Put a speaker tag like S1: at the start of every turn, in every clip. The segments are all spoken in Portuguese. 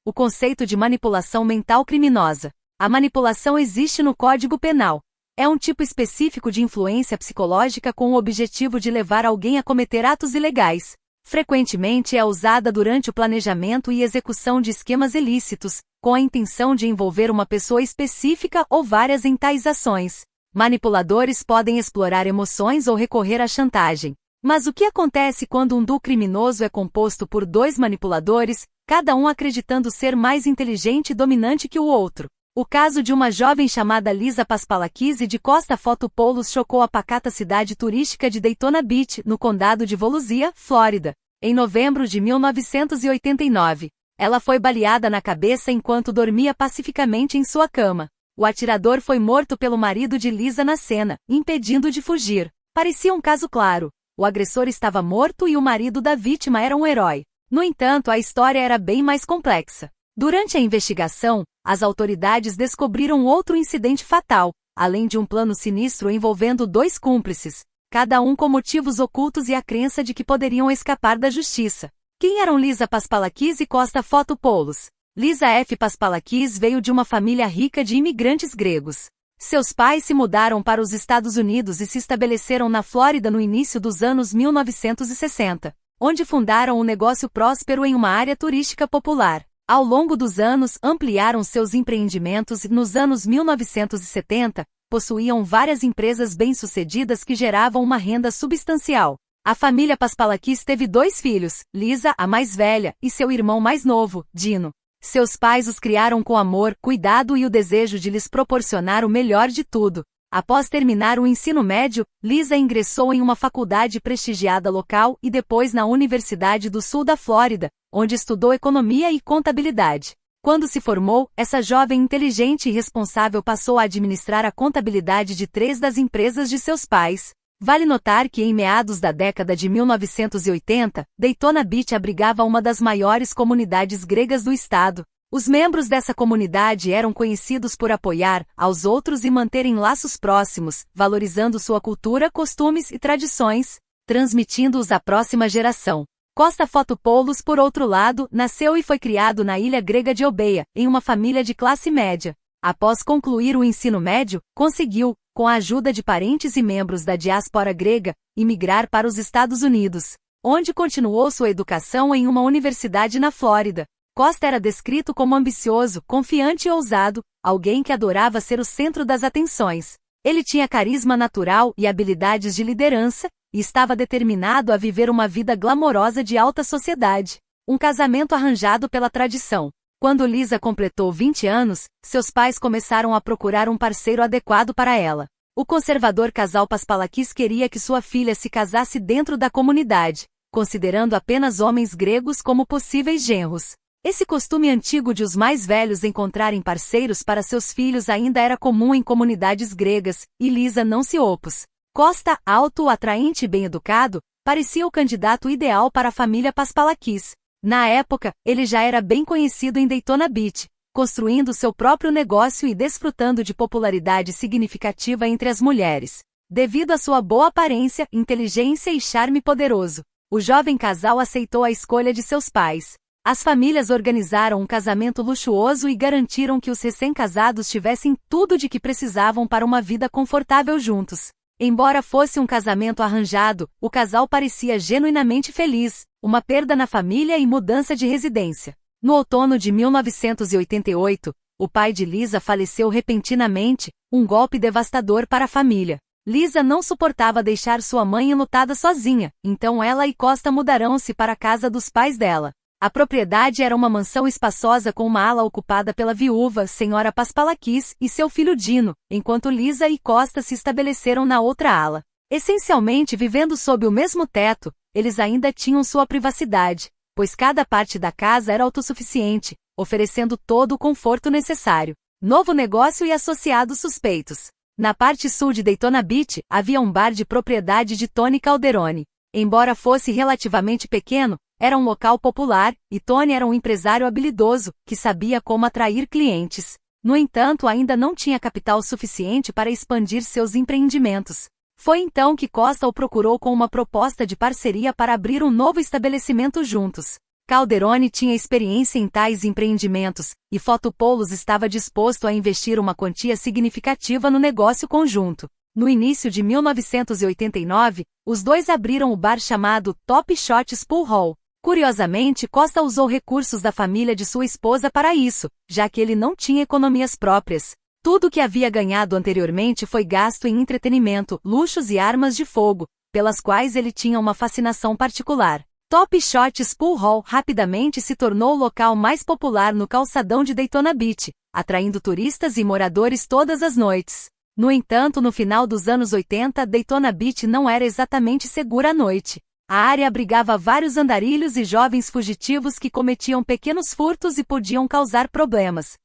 S1: o conceito de manipulação mental criminosa. A manipulação existe no Código Penal. É um tipo específico de influência psicológica com o objetivo de levar alguém a cometer atos ilegais. Frequentemente é usada durante o planejamento e execução de esquemas ilícitos, com a intenção de envolver uma pessoa específica ou várias em tais ações. Manipuladores podem explorar emoções ou recorrer à chantagem. Mas o que acontece quando um duo criminoso é composto por dois manipuladores, cada um acreditando ser mais inteligente e dominante que o outro? O caso de uma jovem chamada Lisa Paspalakis de Costa Fotopoulos chocou a pacata cidade turística de Daytona Beach, no condado de Volusia, Flórida. Em novembro de 1989, ela foi baleada na cabeça enquanto dormia pacificamente em sua cama. O atirador foi morto pelo marido de Lisa na cena, impedindo de fugir. Parecia um caso claro. O agressor estava morto e o marido da vítima era um herói. No entanto, a história era bem mais complexa. Durante a investigação, as autoridades descobriram outro incidente fatal, além de um plano sinistro envolvendo dois cúmplices, cada um com motivos ocultos e a crença de que poderiam escapar da justiça. Quem eram Lisa Paspalakis e Costa Fotopoulos? Lisa F. Paspalakis veio de uma família rica de imigrantes gregos. Seus pais se mudaram para os Estados Unidos e se estabeleceram na Flórida no início dos anos 1960, onde fundaram um negócio próspero em uma área turística popular. Ao longo dos anos, ampliaram seus empreendimentos e, nos anos 1970, possuíam várias empresas bem-sucedidas que geravam uma renda substancial. A família Paspalakis teve dois filhos, Lisa, a mais velha, e seu irmão mais novo, Dino. Seus pais os criaram com amor, cuidado e o desejo de lhes proporcionar o melhor de tudo. Após terminar o ensino médio, Lisa ingressou em uma faculdade prestigiada local e depois na Universidade do Sul da Flórida, onde estudou economia e contabilidade. Quando se formou, essa jovem inteligente e responsável passou a administrar a contabilidade de 3 das empresas de seus pais. Vale notar que em meados da década de 1980, Daytona Beach abrigava uma das maiores comunidades gregas do estado. Os membros dessa comunidade eram conhecidos por apoiar aos outros e manterem laços próximos, valorizando sua cultura, costumes e tradições, transmitindo-os à próxima geração. Costa Fotopoulos, por outro lado, nasceu e foi criado na ilha grega de Euboea, em uma família de classe média. Após concluir o ensino médio, conseguiu, com a ajuda de parentes e membros da diáspora grega, imigrar para os Estados Unidos, onde continuou sua educação em uma universidade na Flórida. Costa era descrito como ambicioso, confiante e ousado, alguém que adorava ser o centro das atenções. Ele tinha carisma natural e habilidades de liderança, e estava determinado a viver uma vida glamourosa de alta sociedade. Um casamento arranjado pela tradição. Quando Lisa completou 20 anos, seus pais começaram a procurar um parceiro adequado para ela. O conservador casal Paspalakis queria que sua filha se casasse dentro da comunidade, considerando apenas homens gregos como possíveis genros. Esse costume antigo de os mais velhos encontrarem parceiros para seus filhos ainda era comum em comunidades gregas, e Lisa não se opôs. Costa, alto, atraente e bem-educado, parecia o candidato ideal para a família Paspalakis. Na época, ele já era bem conhecido em Daytona Beach, construindo seu próprio negócio e desfrutando de popularidade significativa entre as mulheres. Devido à sua boa aparência, inteligência e charme poderoso, o jovem casal aceitou a escolha de seus pais. As famílias organizaram um casamento luxuoso e garantiram que os recém-casados tivessem tudo de que precisavam para uma vida confortável juntos. Embora fosse um casamento arranjado, o casal parecia genuinamente feliz, uma perda na família e mudança de residência. No outono de 1988, o pai de Lisa faleceu repentinamente, um golpe devastador para a família. Lisa não suportava deixar sua mãe enlutada sozinha, então ela e Costa mudaram-se para a casa dos pais dela. A propriedade era uma mansão espaçosa com uma ala ocupada pela viúva, senhora Paspalakis, e seu filho Dino, enquanto Lisa e Costa se estabeleceram na outra ala. Essencialmente vivendo sob o mesmo teto, eles ainda tinham sua privacidade, pois cada parte da casa era autossuficiente, oferecendo todo o conforto necessário. Novo negócio e associados suspeitos. Na parte sul de Daytona Beach, havia um bar de propriedade de Tony Calderone. Embora fosse relativamente pequeno, era um local popular, e Tony era um empresário habilidoso, que sabia como atrair clientes. No entanto, ainda não tinha capital suficiente para expandir seus empreendimentos. Foi então que Costa o procurou com uma proposta de parceria para abrir um novo estabelecimento juntos. Calderone tinha experiência em tais empreendimentos, e Fotopoulos estava disposto a investir uma quantia significativa no negócio conjunto. No início de 1989, os dois abriram o bar chamado Top Shots Pool Hall. Curiosamente, Costa usou recursos da família de sua esposa para isso, já que ele não tinha economias próprias. Tudo o que havia ganhado anteriormente foi gasto em entretenimento, luxos e armas de fogo, pelas quais ele tinha uma fascinação particular. Top Shots Pool Hall rapidamente se tornou o local mais popular no calçadão de Daytona Beach, atraindo turistas e moradores todas as noites. No entanto, no final dos anos 80, Daytona Beach não era exatamente segura à noite. A área abrigava vários andarilhos e jovens fugitivos que cometiam pequenos furtos e podiam causar problemas.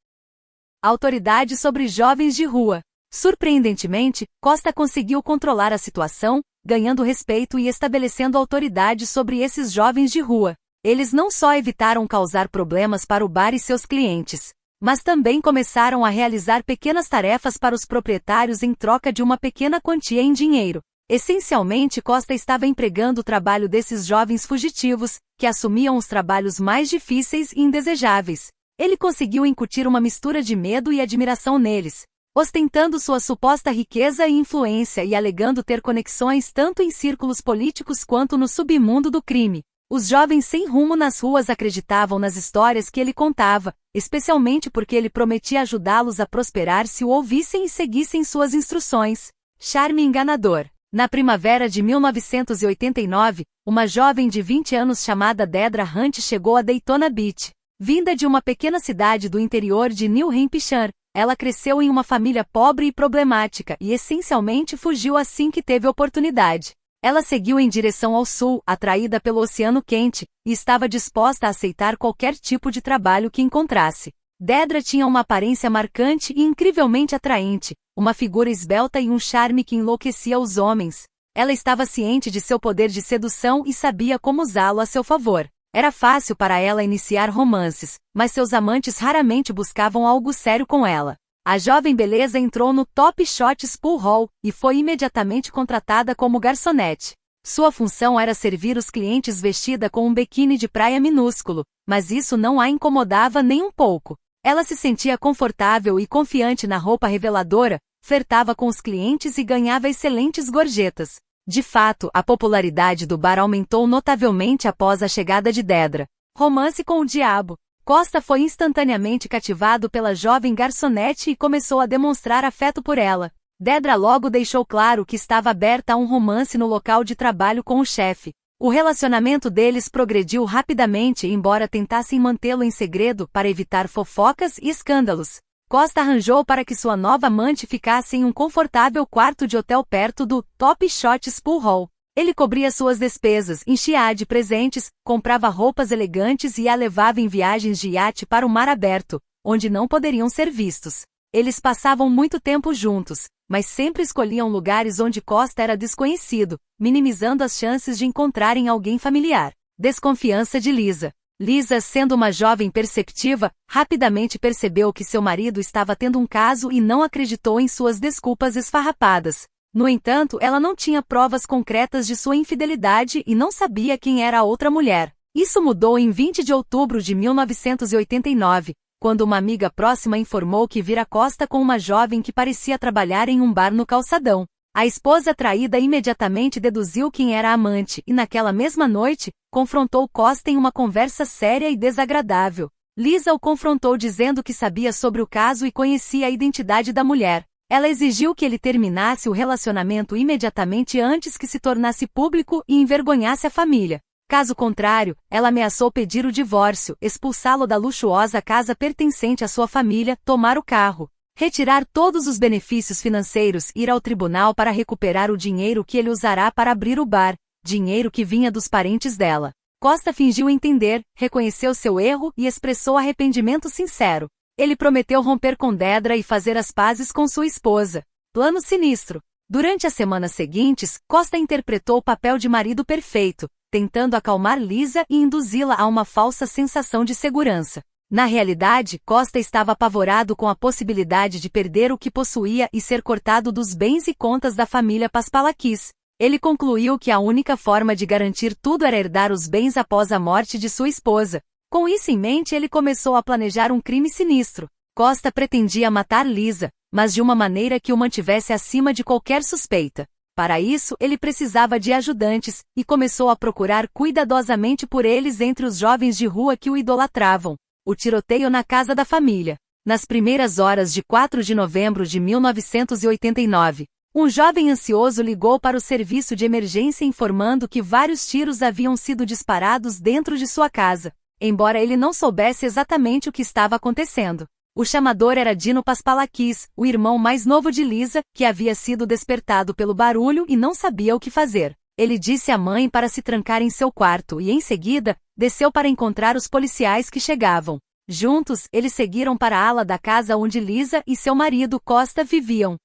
S1: Autoridade sobre jovens de rua. Surpreendentemente, Costa conseguiu controlar a situação, ganhando respeito e estabelecendo autoridade sobre esses jovens de rua. Eles não só evitaram causar problemas para o bar e seus clientes, mas também começaram a realizar pequenas tarefas para os proprietários em troca de uma pequena quantia em dinheiro. Essencialmente, Costa estava empregando o trabalho desses jovens fugitivos, que assumiam os trabalhos mais difíceis e indesejáveis. Ele conseguiu incutir uma mistura de medo e admiração neles, ostentando sua suposta riqueza e influência e alegando ter conexões tanto em círculos políticos quanto no submundo do crime. Os jovens sem rumo nas ruas acreditavam nas histórias que ele contava, especialmente porque ele prometia ajudá-los a prosperar se o ouvissem e seguissem suas instruções. Charme enganador. Na primavera de 1989, uma jovem de 20 anos chamada Dedra Hunt chegou a Daytona Beach. Vinda de uma pequena cidade do interior de New Hampshire, ela cresceu em uma família pobre e problemática e essencialmente fugiu assim que teve oportunidade. Ela seguiu em direção ao sul, atraída pelo oceano quente, e estava disposta a aceitar qualquer tipo de trabalho que encontrasse. Dedra tinha uma aparência marcante e incrivelmente atraente, uma figura esbelta e um charme que enlouquecia os homens. Ela estava ciente de seu poder de sedução e sabia como usá-lo a seu favor. Era fácil para ela iniciar romances, mas seus amantes raramente buscavam algo sério com ela. A jovem beleza entrou no Top Shots Pool Hall e foi imediatamente contratada como garçonete. Sua função era servir os clientes vestida com um biquíni de praia minúsculo, mas isso não a incomodava nem um pouco. Ela se sentia confortável e confiante na roupa reveladora, flertava com os clientes e ganhava excelentes gorjetas. De fato, a popularidade do bar aumentou notavelmente após a chegada de Dedra. Romance com o diabo. Costa foi instantaneamente cativado pela jovem garçonete e começou a demonstrar afeto por ela. Dedra logo deixou claro que estava aberta a um romance no local de trabalho com o chefe. O relacionamento deles progrediu rapidamente, embora tentassem mantê-lo em segredo para evitar fofocas e escândalos. Costa arranjou para que sua nova amante ficasse em um confortável quarto de hotel perto do Top Shots Pool Hall. Ele cobria suas despesas, enchia-a de presentes, comprava roupas elegantes e a levava em viagens de iate para o mar aberto, onde não poderiam ser vistos. Eles passavam muito tempo juntos, mas sempre escolhiam lugares onde Costa era desconhecido, minimizando as chances de encontrarem alguém familiar. Desconfiança de Lisa. Lisa, sendo uma jovem perceptiva, rapidamente percebeu que seu marido estava tendo um caso e não acreditou em suas desculpas esfarrapadas. No entanto, ela não tinha provas concretas de sua infidelidade e não sabia quem era a outra mulher. Isso mudou em 20 de outubro de 1989, quando uma amiga próxima informou que vira Costa com uma jovem que parecia trabalhar em um bar no calçadão. A esposa traída imediatamente deduziu quem era a amante e naquela mesma noite, confrontou Costa em uma conversa séria e desagradável. Lisa o confrontou dizendo que sabia sobre o caso e conhecia a identidade da mulher. Ela exigiu que ele terminasse o relacionamento imediatamente antes que se tornasse público e envergonhasse a família. Caso contrário, ela ameaçou pedir o divórcio, expulsá-lo da luxuosa casa pertencente à sua família, tomar o carro, retirar todos os benefícios financeiros e ir ao tribunal para recuperar o dinheiro que ele usará para abrir o bar, dinheiro que vinha dos parentes dela. Costa fingiu entender, reconheceu seu erro e expressou arrependimento sincero. Ele prometeu romper com Dedra e fazer as pazes com sua esposa. Plano sinistro. Durante as semanas seguintes, Costa interpretou o papel de marido perfeito, tentando acalmar Lisa e induzi-la a uma falsa sensação de segurança. Na realidade, Costa estava apavorado com a possibilidade de perder o que possuía e ser cortado dos bens e contas da família Paspalakis. Ele concluiu que a única forma de garantir tudo era herdar os bens após a morte de sua esposa. Com isso em mente, ele começou a planejar um crime sinistro. Costa pretendia matar Lisa, mas de uma maneira que o mantivesse acima de qualquer suspeita. Para isso, ele precisava de ajudantes, e começou a procurar cuidadosamente por eles entre os jovens de rua que o idolatravam. O tiroteio na casa da família. Nas primeiras horas de 4 de novembro de 1989, um jovem ansioso ligou para o serviço de emergência informando que vários tiros haviam sido disparados dentro de sua casa, embora ele não soubesse exatamente o que estava acontecendo. O chamador era Dino Paspalakis, o irmão mais novo de Lisa, que havia sido despertado pelo barulho e não sabia o que fazer. Ele disse à mãe para se trancar em seu quarto e, em seguida, desceu para encontrar os policiais que chegavam. Juntos, eles seguiram para a ala da casa onde Lisa e seu marido Costa viviam.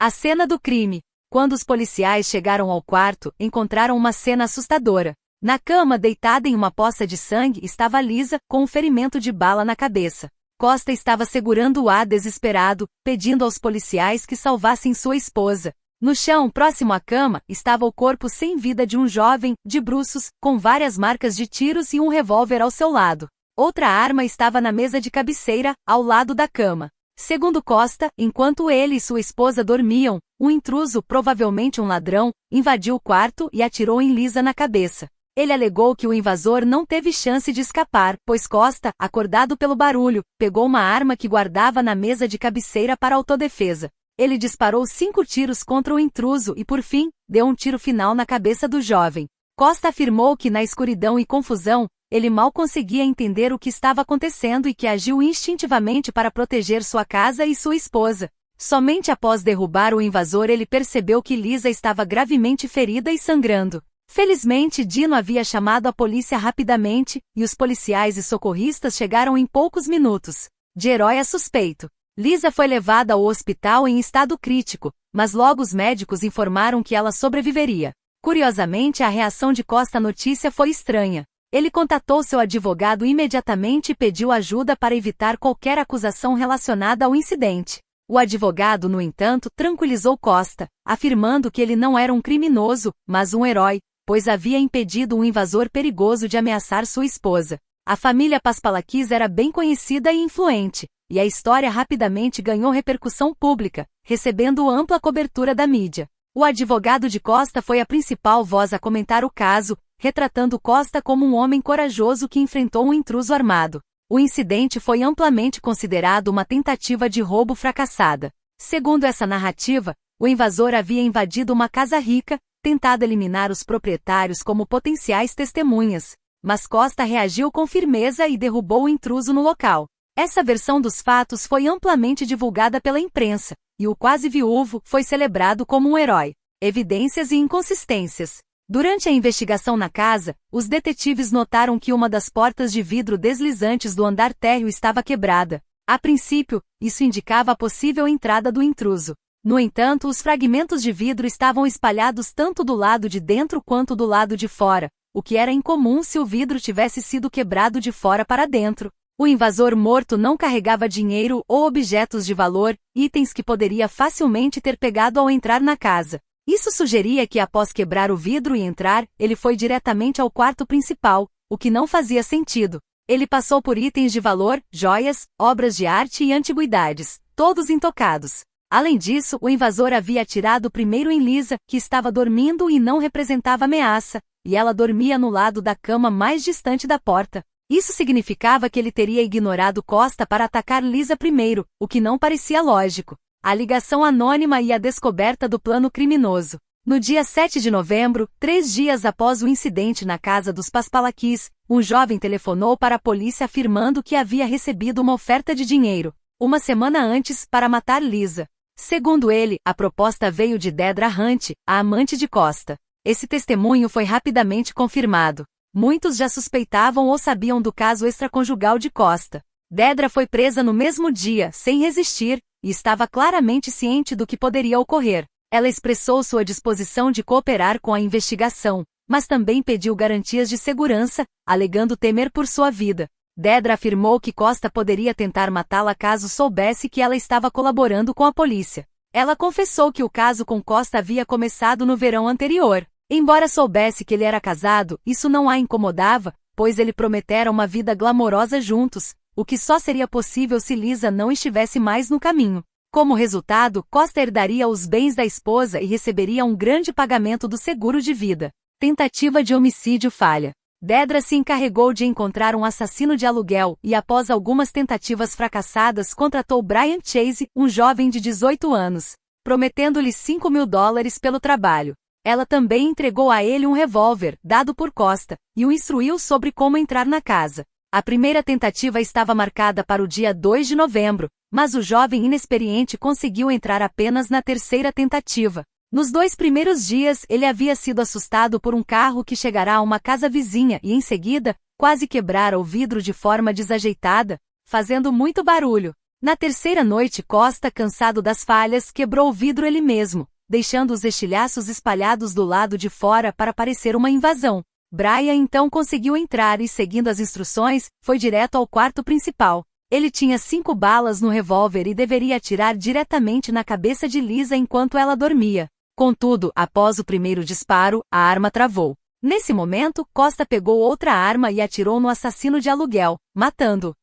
S1: A cena do crime. Quando os policiais chegaram ao quarto, encontraram uma cena assustadora. Na cama, deitada em uma poça de sangue, estava Lisa, com um ferimento de bala na cabeça. Costa estava segurando-a desesperado, pedindo aos policiais que salvassem sua esposa. No chão, próximo à cama, estava o corpo sem vida de um jovem, de bruços, com várias marcas de tiros e um revólver ao seu lado. Outra arma estava na mesa de cabeceira, ao lado da cama. Segundo Costa, enquanto ele e sua esposa dormiam, um intruso, provavelmente um ladrão, invadiu o quarto e atirou em Lisa na cabeça. Ele alegou que o invasor não teve chance de escapar, pois Costa, acordado pelo barulho, pegou uma arma que guardava na mesa de cabeceira para autodefesa. Ele disparou 5 tiros contra o intruso e, por fim, deu um tiro final na cabeça do jovem. Costa afirmou que, na escuridão e confusão, ele mal conseguia entender o que estava acontecendo e que agiu instintivamente para proteger sua casa e sua esposa. Somente após derrubar o invasor ele percebeu que Lisa estava gravemente ferida e sangrando. Felizmente, Dino havia chamado a polícia rapidamente, e os policiais e socorristas chegaram em poucos minutos. De herói a suspeito. Lisa foi levada ao hospital em estado crítico, mas logo os médicos informaram que ela sobreviveria. Curiosamente, a reação de Costa à notícia foi estranha. Ele contatou seu advogado imediatamente e pediu ajuda para evitar qualquer acusação relacionada ao incidente. O advogado, no entanto, tranquilizou Costa, afirmando que ele não era um criminoso, mas um herói, pois havia impedido um invasor perigoso de ameaçar sua esposa. A família Paspalakis era bem conhecida e influente, e a história rapidamente ganhou repercussão pública, recebendo ampla cobertura da mídia. O advogado de Costa foi a principal voz a comentar o caso, retratando Costa como um homem corajoso que enfrentou um intruso armado. O incidente foi amplamente considerado uma tentativa de roubo fracassada. Segundo essa narrativa, o invasor havia invadido uma casa rica, tentado eliminar os proprietários como potenciais testemunhas, mas Costa reagiu com firmeza e derrubou o intruso no local. Essa versão dos fatos foi amplamente divulgada pela imprensa, e o quase viúvo foi celebrado como um herói. Evidências e inconsistências. Durante a investigação na casa, os detetives notaram que uma das portas de vidro deslizantes do andar térreo estava quebrada. A princípio, isso indicava a possível entrada do intruso. No entanto, os fragmentos de vidro estavam espalhados tanto do lado de dentro quanto do lado de fora, o que era incomum se o vidro tivesse sido quebrado de fora para dentro. O invasor morto não carregava dinheiro ou objetos de valor, itens que poderia facilmente ter pegado ao entrar na casa. Isso sugeria que após quebrar o vidro e entrar, ele foi diretamente ao quarto principal, o que não fazia sentido. Ele passou por itens de valor, joias, obras de arte e antiguidades, todos intocados. Além disso, o invasor havia atirado primeiro em Lisa, que estava dormindo e não representava ameaça, e ela dormia no lado da cama mais distante da porta. Isso significava que ele teria ignorado Costa para atacar Lisa primeiro, o que não parecia lógico. A ligação anônima e a descoberta do plano criminoso. No dia 7 de novembro, 3 dias após o incidente na casa dos Paspalakis, um jovem telefonou para a polícia afirmando que havia recebido uma oferta de dinheiro, uma semana antes, para matar Lisa. Segundo ele, a proposta veio de Dedra Hunt, a amante de Costa. Esse testemunho foi rapidamente confirmado. Muitos já suspeitavam ou sabiam do caso extraconjugal de Costa. Dedra foi presa no mesmo dia, sem resistir, e estava claramente ciente do que poderia ocorrer. Ela expressou sua disposição de cooperar com a investigação, mas também pediu garantias de segurança, alegando temer por sua vida. Dedra afirmou que Costa poderia tentar matá-la caso soubesse que ela estava colaborando com a polícia. Ela confessou que o caso com Costa havia começado no verão anterior. Embora soubesse que ele era casado, isso não a incomodava, pois ele prometera uma vida glamourosa juntos, o que só seria possível se Lisa não estivesse mais no caminho. Como resultado, Costa herdaria os bens da esposa e receberia um grande pagamento do seguro de vida. Tentativa de homicídio falha. Dedra se encarregou de encontrar um assassino de aluguel e, após algumas tentativas fracassadas, contratou Brian Chase, um jovem de 18 anos, prometendo-lhe $5.000 pelo trabalho. Ela também entregou a ele um revólver, dado por Costa, e o instruiu sobre como entrar na casa. A primeira tentativa estava marcada para o dia 2 de novembro, mas o jovem inexperiente conseguiu entrar apenas na terceira tentativa. Nos 2 primeiros dias, ele havia sido assustado por um carro que chegará a uma casa vizinha e, em seguida, quase quebrara o vidro de forma desajeitada, fazendo muito barulho. Na terceira noite, Costa, cansado das falhas, quebrou o vidro ele mesmo, deixando os estilhaços espalhados do lado de fora para parecer uma invasão. Brian então conseguiu entrar e, seguindo as instruções, foi direto ao quarto principal. Ele tinha 5 balas no revólver e deveria atirar diretamente na cabeça de Lisa enquanto ela dormia. Contudo, após o primeiro disparo, a arma travou. Nesse momento, Costa pegou outra arma e atirou no assassino de aluguel, matando-o.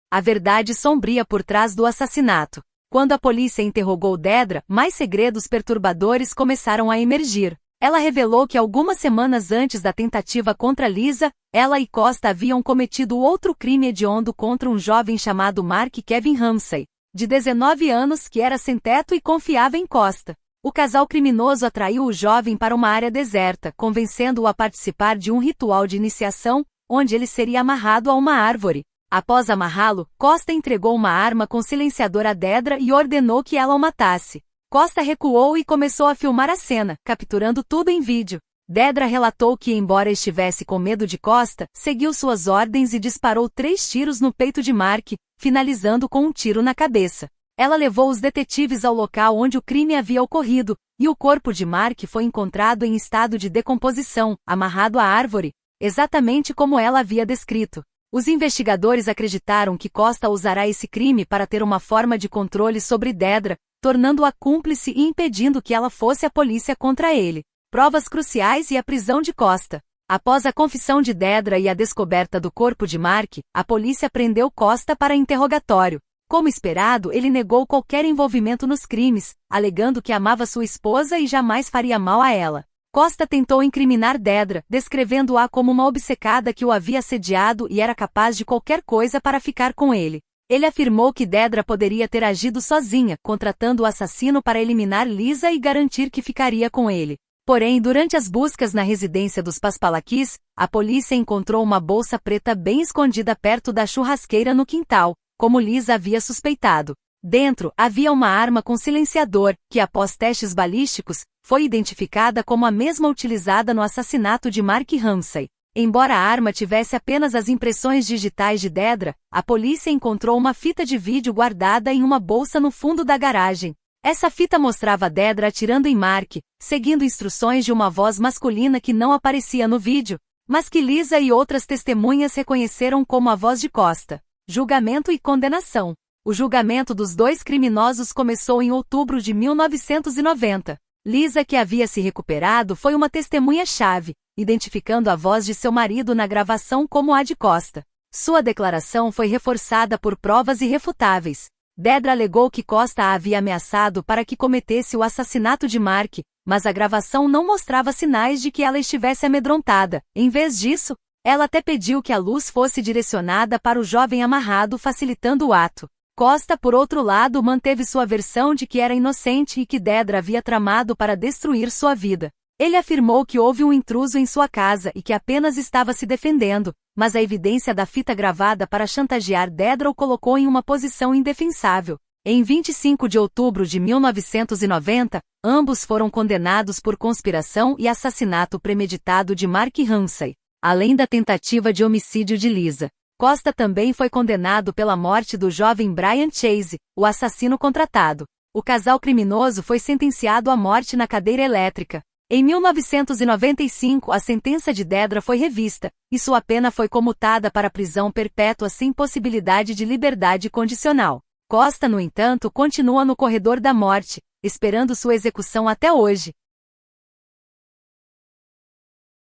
S1: A verdade sombria por trás do assassinato. Quando a polícia interrogou Dedra, mais segredos perturbadores começaram a emergir. Ela revelou que algumas semanas antes da tentativa contra Lisa, ela e Costa haviam cometido outro crime hediondo contra um jovem chamado Mark Kevin Ramsay, de 19 anos, que era sem teto e confiava em Costa. O casal criminoso atraiu o jovem para uma área deserta, convencendo-o a participar de um ritual de iniciação, onde ele seria amarrado a uma árvore. Após amarrá-lo, Costa entregou uma arma com silenciador a Dedra e ordenou que ela o matasse. Costa recuou e começou a filmar a cena, capturando tudo em vídeo. Dedra relatou que, embora estivesse com medo de Costa, seguiu suas ordens e disparou 3 tiros no peito de Mark, finalizando com um tiro na cabeça. Ela levou os detetives ao local onde o crime havia ocorrido, e o corpo de Mark foi encontrado em estado de decomposição, amarrado à árvore, exatamente como ela havia descrito. Os investigadores acreditaram que Costa usará esse crime para ter uma forma de controle sobre Dedra, tornando-a cúmplice e impedindo que ela fosse à polícia contra ele. Provas cruciais e a prisão de Costa. Após a confissão de Dedra e a descoberta do corpo de Mark, a polícia prendeu Costa para interrogatório. Como esperado, ele negou qualquer envolvimento nos crimes, alegando que amava sua esposa e jamais faria mal a ela. Costa tentou incriminar Dedra, descrevendo-a como uma obcecada que o havia assediado e era capaz de qualquer coisa para ficar com ele. Ele afirmou que Dedra poderia ter agido sozinha, contratando o assassino para eliminar Lisa e garantir que ficaria com ele. Porém, durante as buscas na residência dos Paspalakis, a polícia encontrou uma bolsa preta bem escondida perto da churrasqueira no quintal, como Lisa havia suspeitado. Dentro, havia uma arma com silenciador, que após testes balísticos, foi identificada como a mesma utilizada no assassinato de Mark Ramsay. Embora a arma tivesse apenas as impressões digitais de Dedra, a polícia encontrou uma fita de vídeo guardada em uma bolsa no fundo da garagem. Essa fita mostrava Dedra atirando em Mark, seguindo instruções de uma voz masculina que não aparecia no vídeo, mas que Lisa e outras testemunhas reconheceram como a voz de Costa. Julgamento e condenação. O julgamento dos 2 criminosos começou em outubro de 1990. Lisa, que havia se recuperado, foi uma testemunha-chave, identificando a voz de seu marido na gravação como a de Costa. Sua declaração foi reforçada por provas irrefutáveis. Dedra alegou que Costa a havia ameaçado para que cometesse o assassinato de Mark, mas a gravação não mostrava sinais de que ela estivesse amedrontada. Em vez disso, ela até pediu que a luz fosse direcionada para o jovem amarrado, facilitando o ato. Costa, por outro lado, manteve sua versão de que era inocente e que Dedra havia tramado para destruir sua vida. Ele afirmou que houve um intruso em sua casa e que apenas estava se defendendo, mas a evidência da fita gravada para chantagear Dedra o colocou em uma posição indefensável. Em 25 de outubro de 1990, ambos foram condenados por conspiração e assassinato premeditado de Mark Ramsay, além da tentativa de homicídio de Lisa. Costa também foi condenado pela morte do jovem Brian Chase, o assassino contratado. O casal criminoso foi sentenciado à morte na cadeira elétrica. Em 1995, a sentença de Dedra foi revista, e sua pena foi comutada para prisão perpétua sem possibilidade de liberdade condicional. Costa, no entanto, continua no corredor da morte, esperando sua execução até hoje.